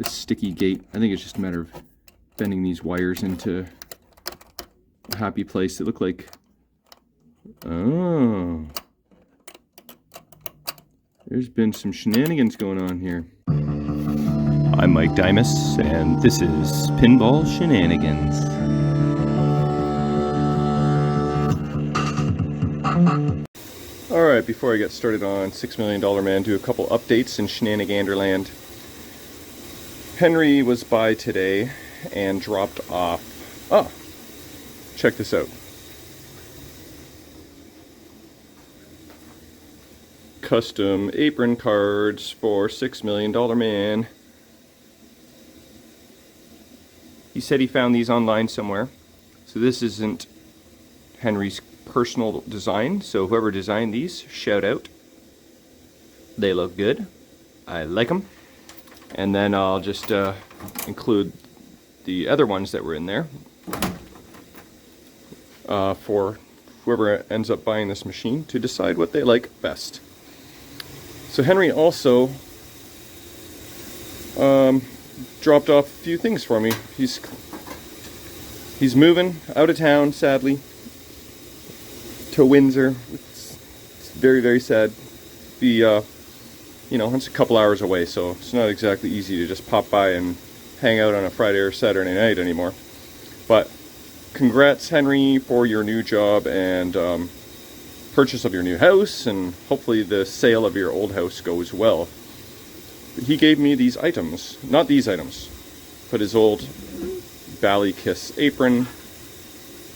this sticky gate. I think it's just a matter of bending these wires into a happy place. It looked like, oh, there's been some shenanigans going on here. I'm Mike Dimas, and this is Pinball Shenanigans. Alright, before I get started on $6 Million Man, do a couple updates in Shenaniganderland. Henry was by today and dropped off. Oh, check this out. Custom apron cards for $6 Million Man. He said he found these online somewhere. So this isn't Henry's personal design, so whoever designed these, shout out. They look good. I like them. And then I'll just include the other ones that were in there for whoever ends up buying this machine to decide what they like best. So Henry also dropped off a few things for me. He's moving out of town, sadly, to Windsor. It's very, very sad. You know, it's a couple hours away, so it's not exactly easy to just pop by and hang out on a Friday or Saturday night anymore. But congrats, Henry, for your new job and purchase of your new house, and hopefully the sale of your old house goes well. He gave me these items, not these items, but his old Bally Kiss apron,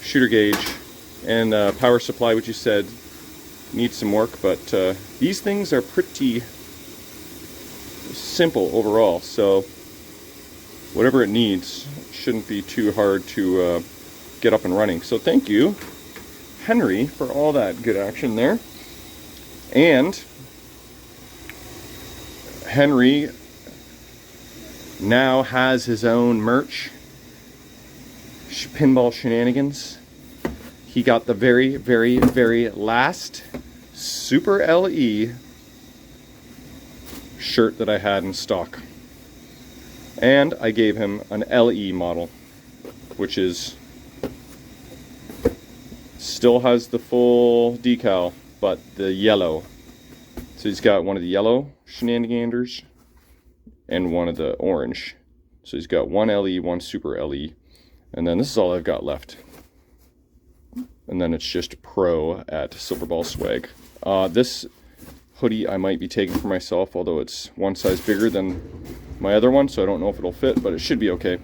shooter gauge, and power supply, which you said needs some work, but these things are pretty simple overall, so whatever it needs shouldn't be too hard to get up and running. So thank you, Henry, for all that good action there. And Henry now has his own merch, Pinball Shenanigans. He got the very, very, very last Super LE shirt that I had in stock. And I gave him an LE model, which is still has the full decal, but the yellow. So he's got one of the yellow Shenaniganders and one of the orange. So he's got one LE, one Super LE, and then this is all I've got left. And then it's just Pro at Silverball Swag. This hoodie I might be taking for myself, although it's one size bigger than my other one, so I don't know if it'll fit, but it should be okay.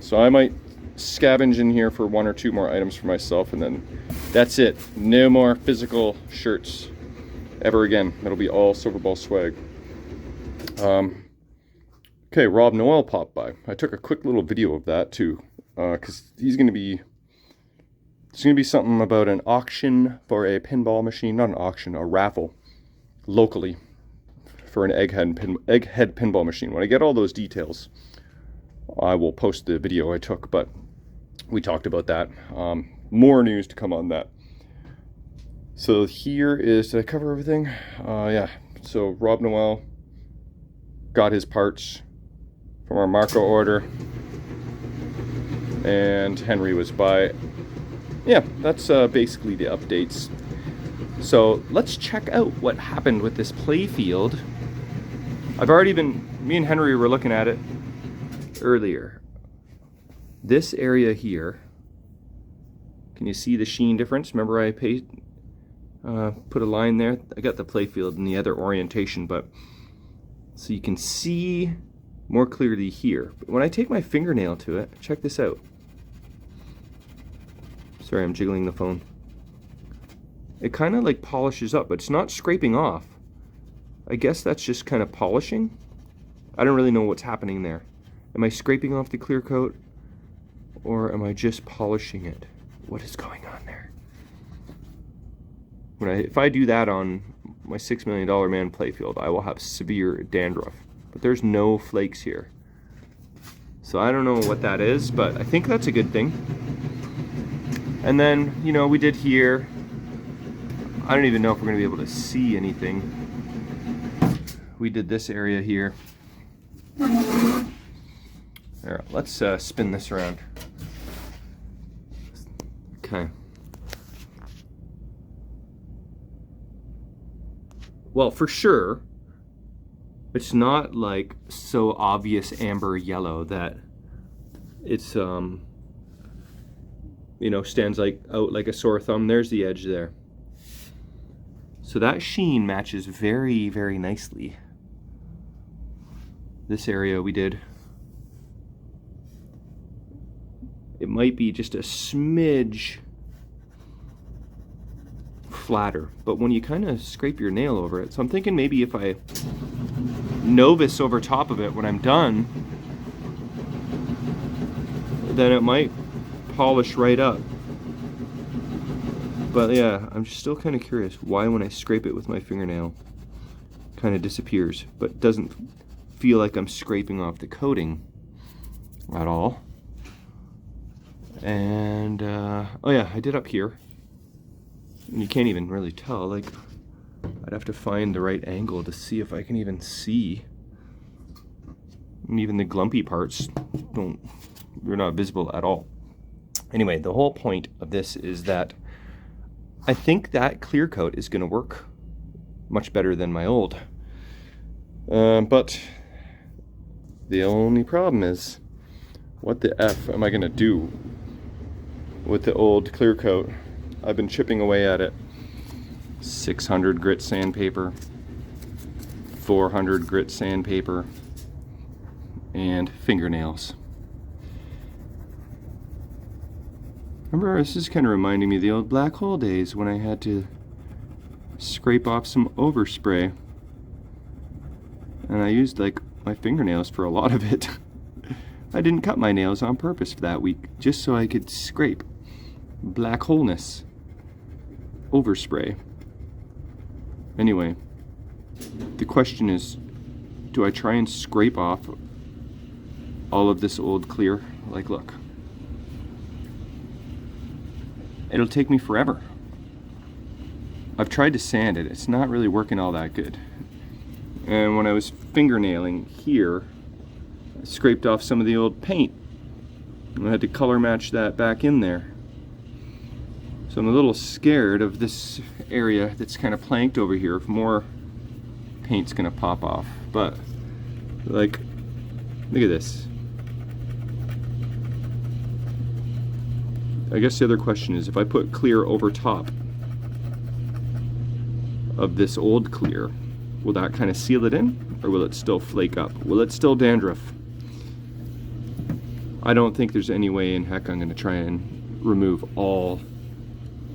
So I might scavenge in here for one or two more items for myself, and then that's it. No more physical shirts ever again. It'll be all Silverball Swag. Okay, Rob Noel popped by. I took a quick little video of that too, because there's going to be something about an auction for a pinball machine, not an auction, a raffle, locally, for an egghead pinball machine. When I get all those details, I will post the video I took, but we talked about that. More news to come on that. So here is, did I cover everything? Yeah, so Rob Noel got his parts from our Marco order, and Henry was by. Yeah, that's basically the updates. So let's check out what happened with this play field. Me and Henry were looking at it earlier. This area here, can you see the sheen difference? Remember I put a line there? I got the play field in the other orientation, but so you can see more clearly here. But when I take my fingernail to it, check this out. Sorry, I'm jiggling the phone. It kind of like polishes up, but it's not scraping off. I guess that's just kind of polishing. I don't really know what's happening there. Am I scraping off the clear coat, or am I just polishing it? What is going on there? If I do that on my $6 Million Man playfield, I will have severe dandruff. But there's no flakes here. So I don't know what that is, but I think that's a good thing. And then, you know, we did here. I don't even know if we're going to be able to see anything. We did this area here. Here, let's spin this around. Okay. Well, for sure, it's not like so obvious amber yellow that it's you know, stands like out like a sore thumb. There's the edge there. So that sheen matches very, very nicely. This area we did. It might be just a smidge flatter, but when you kind of scrape your nail over it, so I'm thinking maybe if I novice over top of it when I'm done, then it might polish right up. But yeah, I'm still kind of curious why when I scrape it with my fingernail it kind of disappears, but doesn't feel like I'm scraping off the coating at all. And oh yeah, I did up here. And you can't even really tell, like I'd have to find the right angle to see if I can even see. And even the glumpy parts they're not visible at all. Anyway, the whole point of this is that I think that clear coat is going to work much better than my old. But the only problem is, what the F am I going to do with the old clear coat? I've been chipping away at it. 600 grit sandpaper, 400 grit sandpaper, and fingernails. Remember, this is kind of reminding me of the old black hole days when I had to scrape off some overspray. And I used like my fingernails for a lot of it. I didn't cut my nails on purpose for that week, just so I could scrape black holeness overspray. Anyway, the question is, do I try and scrape off all of this old clear? Like, look. It'll take me forever. I've tried to sand it. It's not really working all that good. And when I was fingernailing here, I scraped off some of the old paint. I had to color match that back in there. So I'm a little scared of this area that's kind of planked over here, if more paint's gonna pop off. But, like, look at this. I guess the other question is, if I put clear over top of this old clear, will that kind of seal it in, or will it still flake up? Will it still dandruff? I don't think there's any way in heck I'm going to try and remove all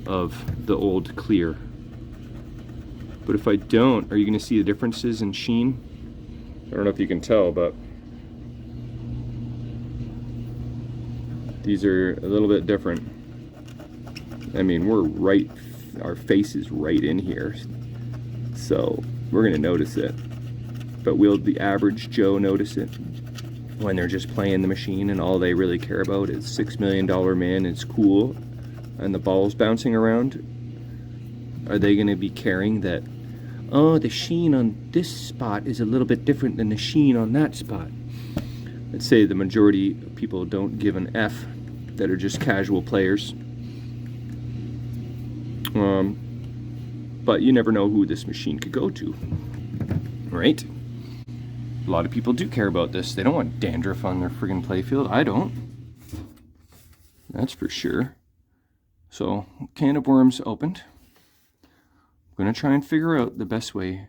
of the old clear. But if I don't, are you going to see the differences in sheen? I don't know if you can tell, but these are a little bit different. I mean, we're right, our face is right in here, so we're gonna notice it. But will the average Joe notice it when they're just playing the machine and all they really care about is $6 million man, it's cool, and the ball's bouncing around? Are they gonna be caring that, oh, the sheen on this spot is a little bit different than the sheen on that spot? Let's say the majority of people don't give an F, that are just casual players. But you never know who this machine could go to, right? A lot of people do care about this. They don't want dandruff on their friggin' playfield. I don't. That's for sure. So, can of worms opened. I'm gonna try and figure out the best way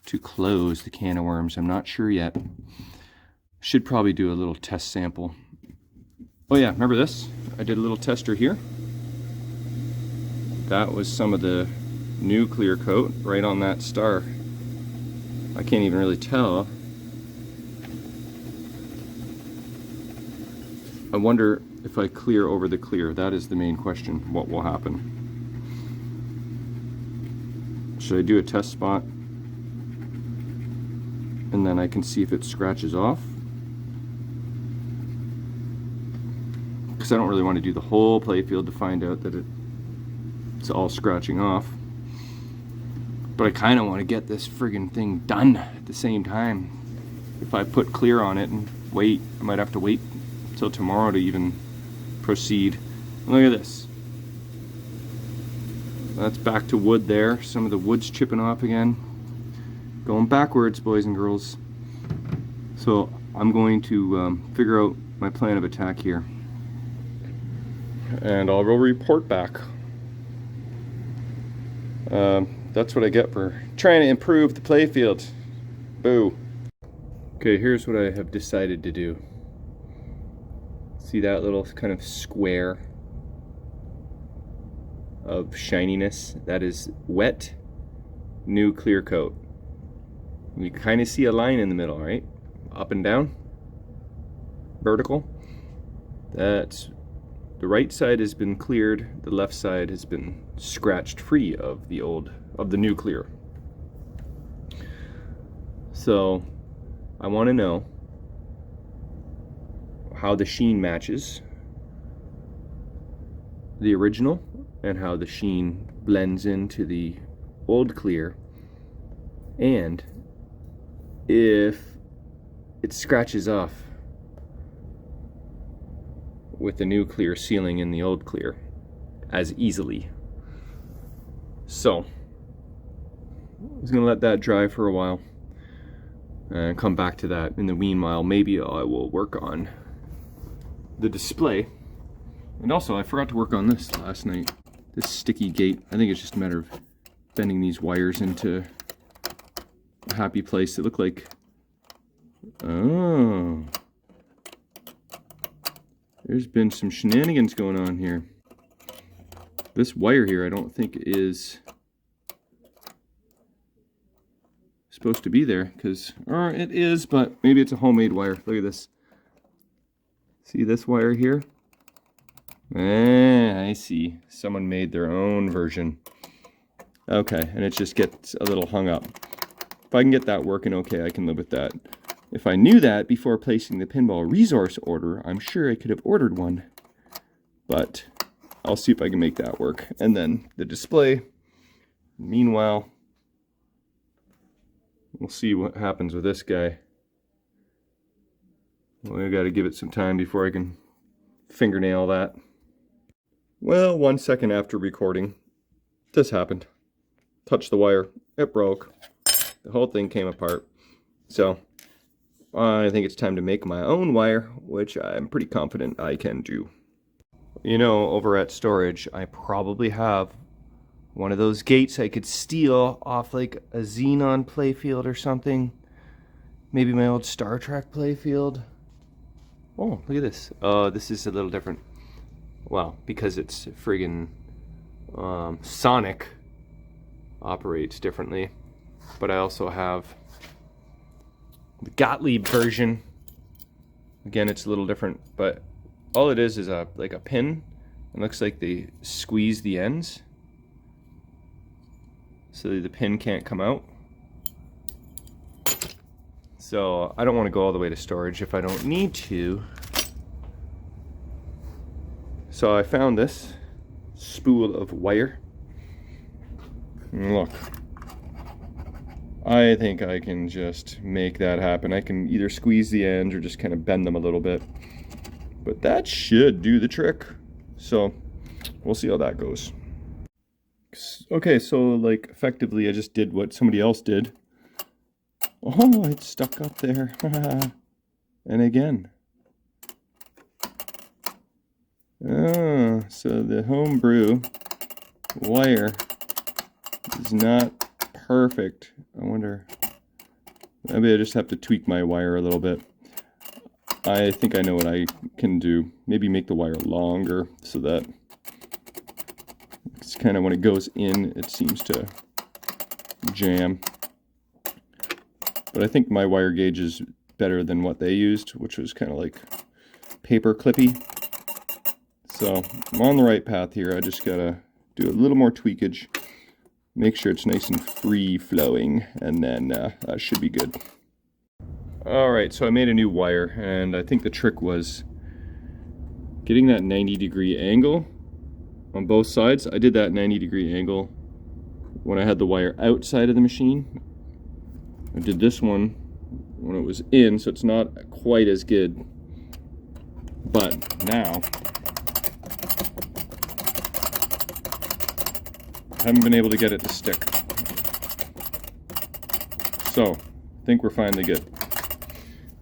to close the can of worms. I'm not sure yet. Should probably do a little test sample. Oh yeah, remember this? I did a little tester here. That was some of the new clear coat right on that star. I can't even really tell. I wonder if I clear over the clear. That is the main question. What will happen? Should I do a test spot? And then I can see if it scratches off. Because I don't really want to do the whole playfield to find out that it's all scratching off. But I kind of want to get this friggin' thing done at the same time. If I put clear on it and wait. I might have to wait till tomorrow to even proceed. Look at this. That's back to wood there. Some of the wood's chipping off again. Going backwards, boys and girls. So I'm going to figure out my plan of attack here. And I'll report back. That's what I get for trying to improve the playfield. Boo. Okay, here's what I have decided to do. See that little kind of square of shininess? That is wet, new clear coat. You kind of see a line in the middle, right? Up and down, vertical. That's the right side has been cleared, the left side has been scratched free of the new clear. So I want to know how the sheen matches the original and how the sheen blends into the old clear, and if it scratches off with the new clear sealing in the old clear as easily. So I was gonna let that dry for a while and come back to that. In the meanwhile, maybe I will work on the display. And also, I forgot to work on this last night. This sticky gate. I think it's just a matter of bending these wires into a happy place. It looked like, oh, there's been some shenanigans going on here. This wire here I don't think is supposed to be there, because, or it is, but maybe it's a homemade wire. Look at this. See this wire here? I see. Someone made their own version. Okay, and it just gets a little hung up. If I can get that working okay, I can live with that. If I knew that before placing the pinball resource order, I'm sure I could have ordered one. But I'll see if I can make that work. And then the display. Meanwhile, we'll see what happens with this guy. Well, I gotta give it some time before I can fingernail that. Well, 1 second after recording, this happened. Touched the wire, it broke. The whole thing came apart. So I think it's time to make my own wire, which I'm pretty confident I can do. You know, over at storage, I probably have one of those gates I could steal off like a Xenon playfield or something. Maybe my old Star Trek playfield. Oh, look at this. This is a little different. Well, because it's friggin' Sonic operates differently. But I also have the Gottlieb version. Again, it's a little different, but all it is like a pin. It looks like they squeeze the ends so the pin can't come out. So I don't want to go all the way to storage if I don't need to. So I found this spool of wire. And look, I think I can just make that happen. I can either squeeze the ends or just kind of bend them a little bit. But that should do the trick. So we'll see how that goes. Okay, so like effectively I just did what somebody else did. Oh, it's stuck up there. And again. Oh, so the homebrew wire is not perfect. I wonder, maybe I just have to tweak my wire a little bit. I think I know what I can do. Maybe make the wire longer so that it's kind of, when it goes in, it seems to jam. But I think my wire gauge is better than what they used, which was kind of like paper clippy. So I'm on the right path here. I just gotta do a little more tweakage, make sure it's nice and free flowing, and then that should be good. Alright, so I made a new wire, and I think the trick was getting that 90-degree angle on both sides. I did that 90-degree angle when I had the wire outside of the machine. I did this one when it was in, so it's not quite as good. But now, I haven't been able to get it to stick. So, I think we're finally good.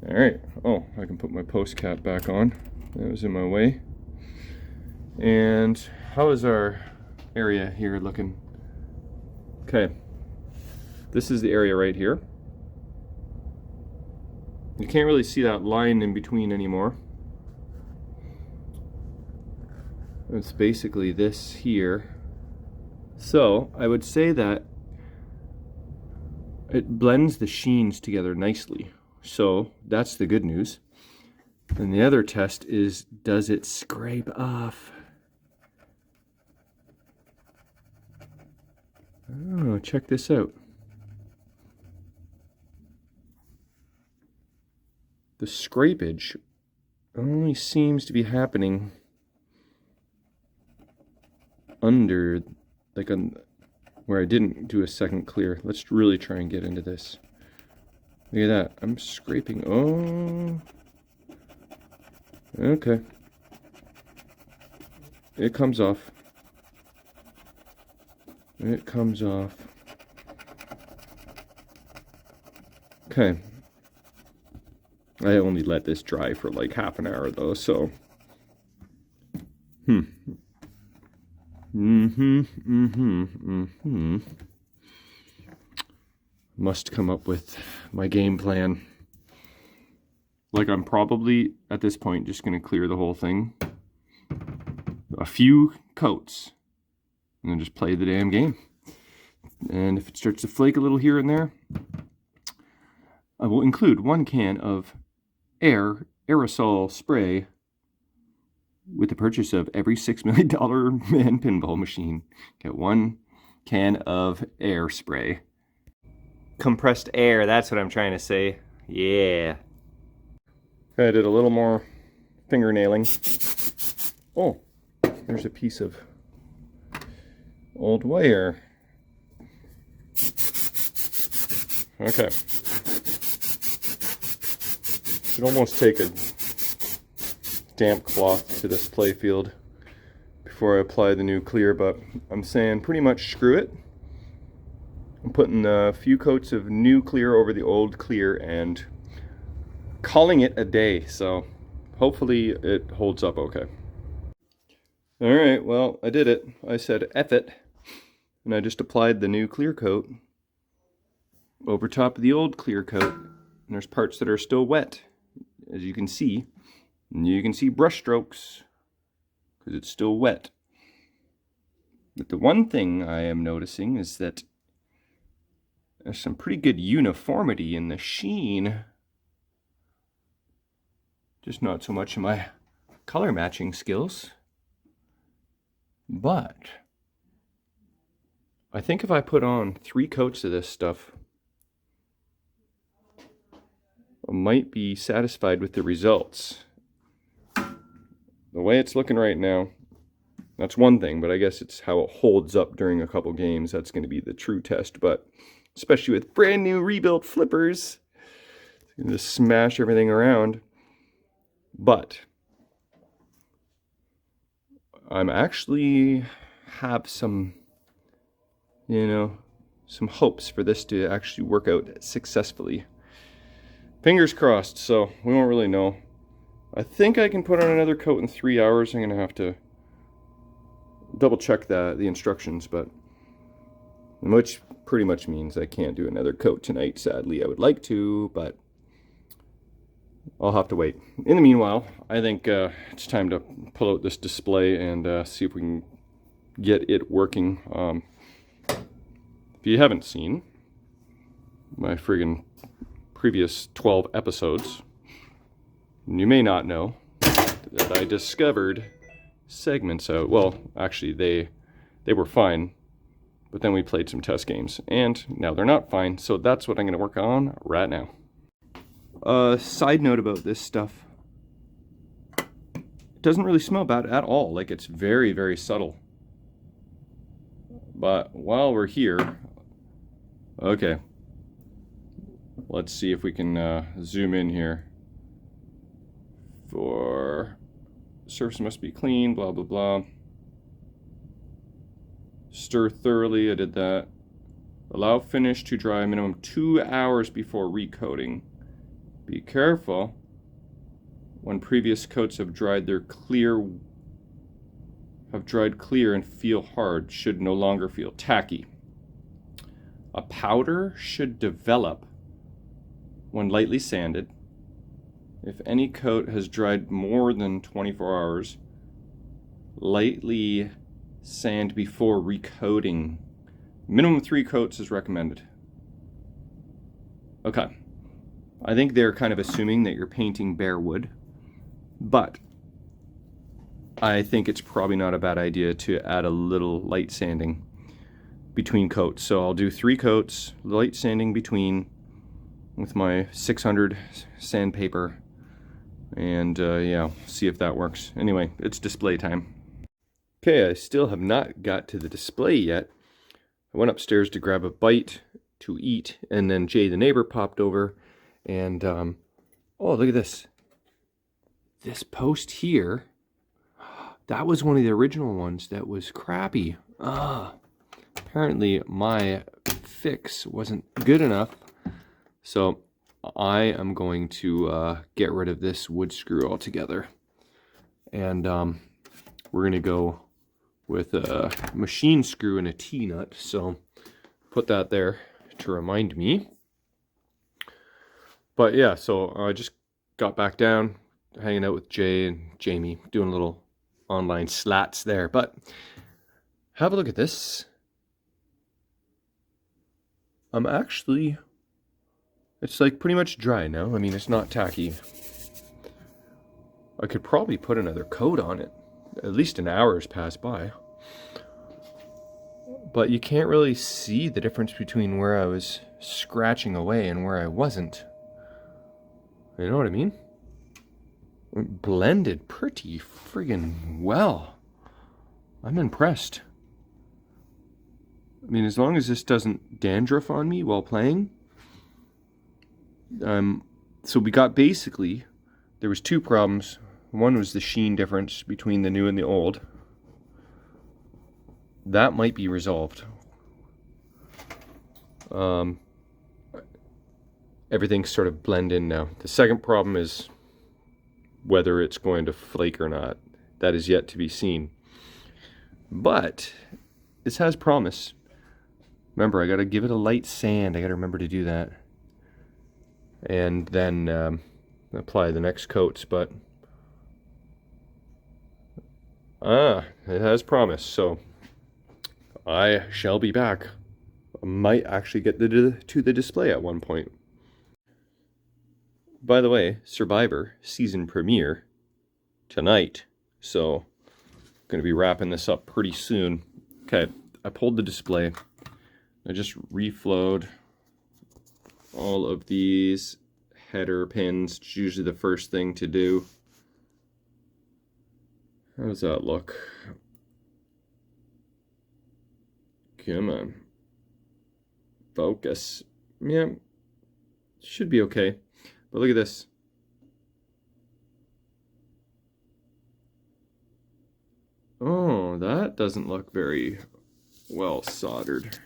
Alright, oh, I can put my post cap back on. That was in my way. And how is our area here looking? Okay, this is the area right here. You can't really see that line in between anymore. It's basically this here. So I would say that it blends the sheens together nicely. So that's the good news. And the other test is, does it scrape off? Oh, check this out. The scrapage only seems to be happening under, like on where I didn't do a second clear. Let's really try and get into this. Look at that. I'm scraping. Oh. Okay. It comes off. It comes off. Okay. I only let this dry for like half an hour though, so. Must come up with my game plan. Like, I'm probably at this point just gonna clear the whole thing. A few coats. And then just play the damn game. And if it starts to flake a little here and there, I will include 1 can of aerosol spray with the purchase of every $6 million man pinball machine. Get 1 can of air spray. Compressed air, that's what I'm trying to say. Yeah. I did a little more fingernailing. Oh, there's a piece of old wire. Okay. Should almost take a damp cloth to this playfield before I apply the new clear, but I'm saying pretty much screw it. I'm putting a few coats of new clear over the old clear and calling it a day, so hopefully it holds up okay. Alright, well, I did it. I said F it, and I just applied the new clear coat over top of the old clear coat, and there's parts that are still wet, as you can see. And you can see brush strokes because it's still wet. But the one thing I am noticing is that there's some pretty good uniformity in the sheen. Just not so much in my color matching skills. But I think if I put on 3 coats of this stuff, I might be satisfied with the results. The way it's looking right now, that's one thing, but I guess it's how it holds up during a couple games. That's going to be the true test, but especially with brand new rebuilt flippers, it's going to just smash everything around. But I'm actually have some, some hopes for this to actually work out successfully. Fingers crossed, so we won't really know. I think I can put on another coat in 3 hours. I'm going to have to double check the instructions, but which pretty much means I can't do another coat tonight, sadly. I would like to, but I'll have to wait. In the meanwhile, I think it's time to pull out this display and see if we can get it working. If you haven't seen my friggin' previous 12 episodes, you may not know that I discovered segments out. Well, actually, they were fine, but then we played some test games, and now they're not fine, so that's what I'm going to work on right now. Side note about this stuff. It doesn't really smell bad at all. Like, it's very, very subtle. But while we're here, okay. Let's see if we can zoom in here. For surface must be clean, blah, blah, blah. Stir thoroughly, I did that. Allow finish to dry minimum 2 hours before recoating. Be careful. When previous coats have dried clear and feel hard, should no longer feel tacky. A powder should develop when lightly sanded. If any coat has dried more than 24 hours, lightly sand before recoating. Minimum 3 coats is recommended. Okay. I think they're kind of assuming that you're painting bare wood, but I think it's probably not a bad idea to add a little light sanding between coats. So I'll do 3 coats, light sanding between, with my 600 sandpaper, and yeah, see if that works. Anyway, it's display time. Okay, I still have not got to the display yet. I went upstairs to grab a bite to eat, and then Jay the neighbor popped over, and oh, look at this. This post here, that was one of the original ones that was crappy. Apparently my fix wasn't good enough, so I am going to get rid of this wood screw altogether, and we're gonna go with a machine screw and a T-nut, so put that there to remind me. But yeah, so I just got back down, hanging out with Jay and Jamie, doing a little online slats there. But have a look at this. I'm actually, it's like pretty much dry now. I mean, it's not tacky. I could probably put another coat on it. At least an hour has passed by. But you can't really see the difference between where I was scratching away and where I wasn't. You know what I mean? It blended pretty friggin' well. I'm impressed. I mean, as long as this doesn't dandruff on me while playing. So we got basically, there was 2 problems. One was the sheen difference between the new and the old. That might be resolved. Everything's sort of blend in now. The second problem is whether it's going to flake or not. That is yet to be seen. But this has promise. Remember, I gotta give it a light sand. I gotta remember to do that. And then apply the next coats, but it has promise, so I shall be back. I might actually get to the display at one point. By the way, Survivor season premiere tonight, so I'm going to be wrapping this up pretty soon. Okay, I pulled the display. I just reflowed all of these header pins. It's usually the first thing to do. How does that look? Come on. Focus. Yeah, should be okay. But look at this. Oh, that doesn't look very well soldered.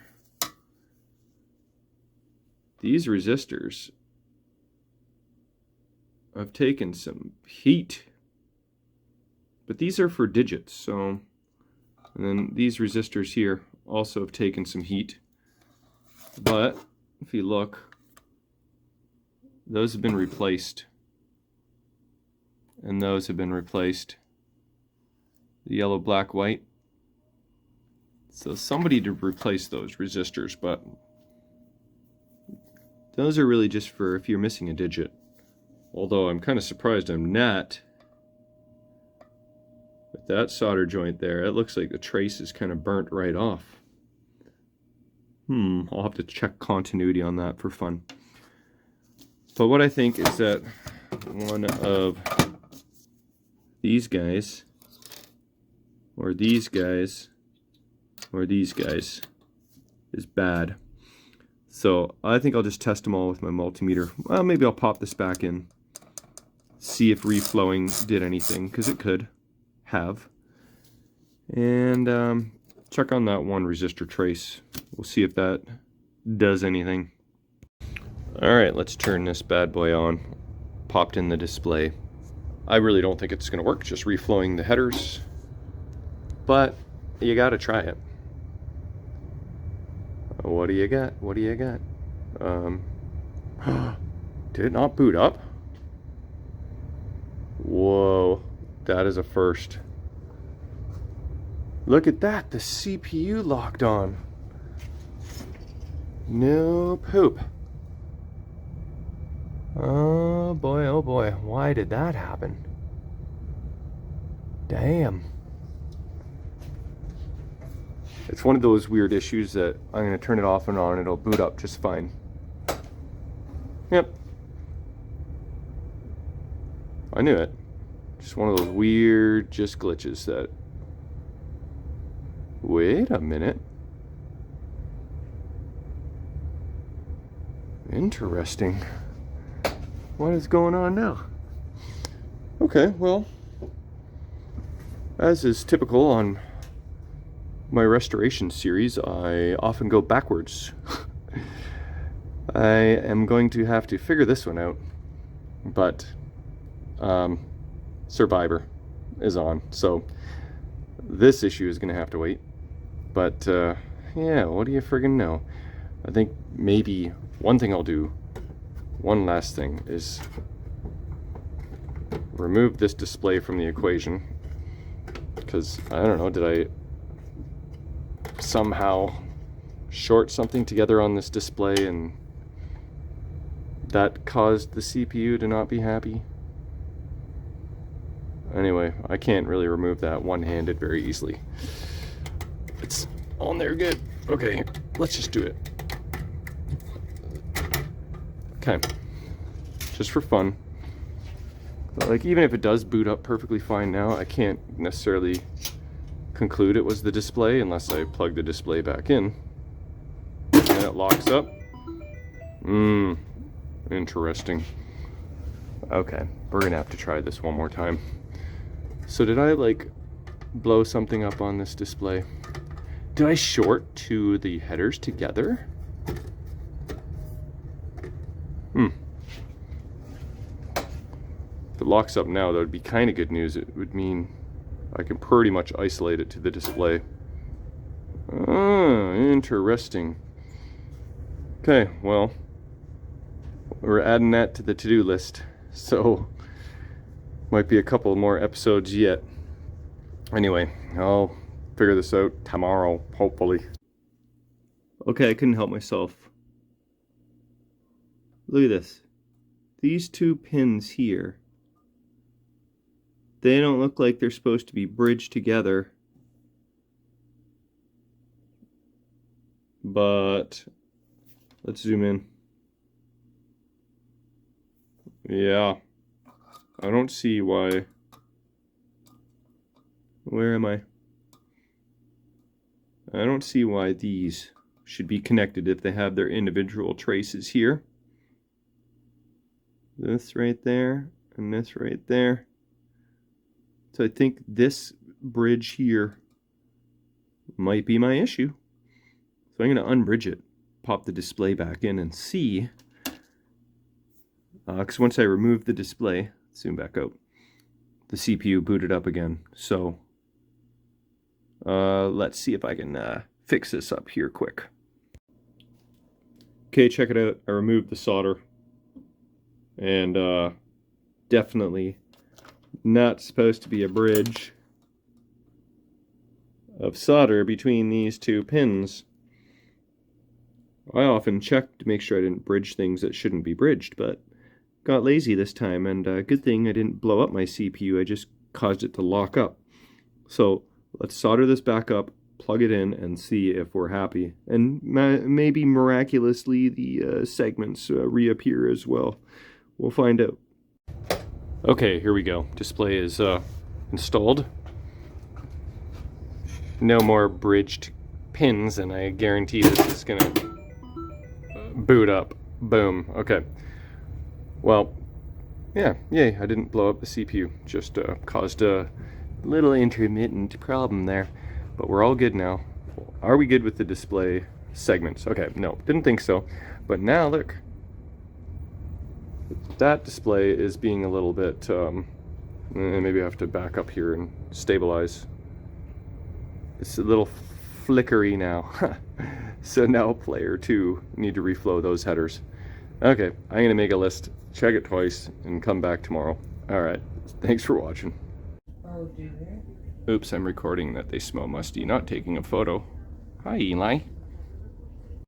These resistors have taken some heat. But these are for digits, so... And then these resistors here also have taken some heat. But if you look, those have been replaced. And those have been replaced. The yellow, black, white. So somebody to replace those resistors, but those are really just for if you're missing a digit. Although I'm kind of surprised I'm not. With that solder joint there, it looks like the trace is kind of burnt right off. I'll have to check continuity on that for fun. But what I think is that one of these guys, or these guys, or these guys is bad. So I think I'll just test them all with my multimeter. Well, maybe I'll pop this back in, see if reflowing did anything, because it could have. And check on that one resistor trace. We'll see if that does anything. Alright, let's turn this bad boy on. Popped in the display. I really don't think it's going to work, just reflowing the headers. But you gotta try it. What do you got? What do you got? Did it not boot up? Whoa, that is a first. Look at that, the CPU locked on. No poop. Oh boy, why did that happen? Damn. It's one of those weird issues that I'm going to turn it off and on and it'll boot up just fine. Yep. I knew it. Just one of those weird just glitches that... Wait a minute. Interesting. What is going on now? Okay, well, as is typical on my restoration series, I often go backwards. I am going to have to figure this one out, but Survivor is on, so this issue is going to have to wait. But yeah, what do you friggin' know? I think maybe one thing I'll do, one last thing, is remove this display from the equation, because I don't know, did I somehow short something together on this display and that caused the CPU to not be happy? Anyway, I can't really remove that one-handed very easily. It's on there good. Okay, let's just do it. Okay, just for fun. But like, even if it does boot up perfectly fine now, I can't necessarily conclude it was the display unless I plug the display back in. And it locks up. Interesting. Okay, we're gonna have to try this one more time. So did I like blow something up on this display? Did I short to the headers together? If it locks up now, that would be kind of good news. It would mean I can pretty much isolate it to the display. Ah, interesting. Okay, well, we're adding that to the to-do list, so might be a couple more episodes yet. Anyway, I'll figure this out tomorrow, hopefully. Okay, I couldn't help myself. Look at this. These two pins here, they don't look like they're supposed to be bridged together. But let's zoom in. Yeah. I don't see why. Where am I? I don't see why these should be connected if they have their individual traces here. This right there and this right there. So I think this bridge here might be my issue. So I'm going to unbridge it, pop the display back in and see. Because once I remove the display, zoom back out, the CPU booted up again. So let's see if I can fix this up here quick. Okay, check it out. I removed the solder. And definitely not supposed to be a bridge of solder between these two pins. I often check to make sure I didn't bridge things that shouldn't be bridged, but got lazy this time, and good thing I didn't blow up my CPU, I just caused it to lock up. So let's solder this back up, plug it in, and see if we're happy. And maybe miraculously the segments reappear as well. We'll find out. Okay, here we go. Display is installed. No more bridged pins, and I guarantee this is gonna... boot up. Boom. Okay. Well, yeah, yay, I didn't blow up the CPU. Just caused a little intermittent problem there. But we're all good now. Are we good with the display segments? Okay, no, didn't think so. But now, look. That display is being a little bit, maybe I have to back up here and stabilize. It's a little flickery now. So now player 2 need to reflow those headers. Okay, I'm going to make a list, check it twice, and come back tomorrow. Alright, thanks for watching. Oh, dear. Oops, I'm recording that they smell musty, not taking a photo. Hi, Eli.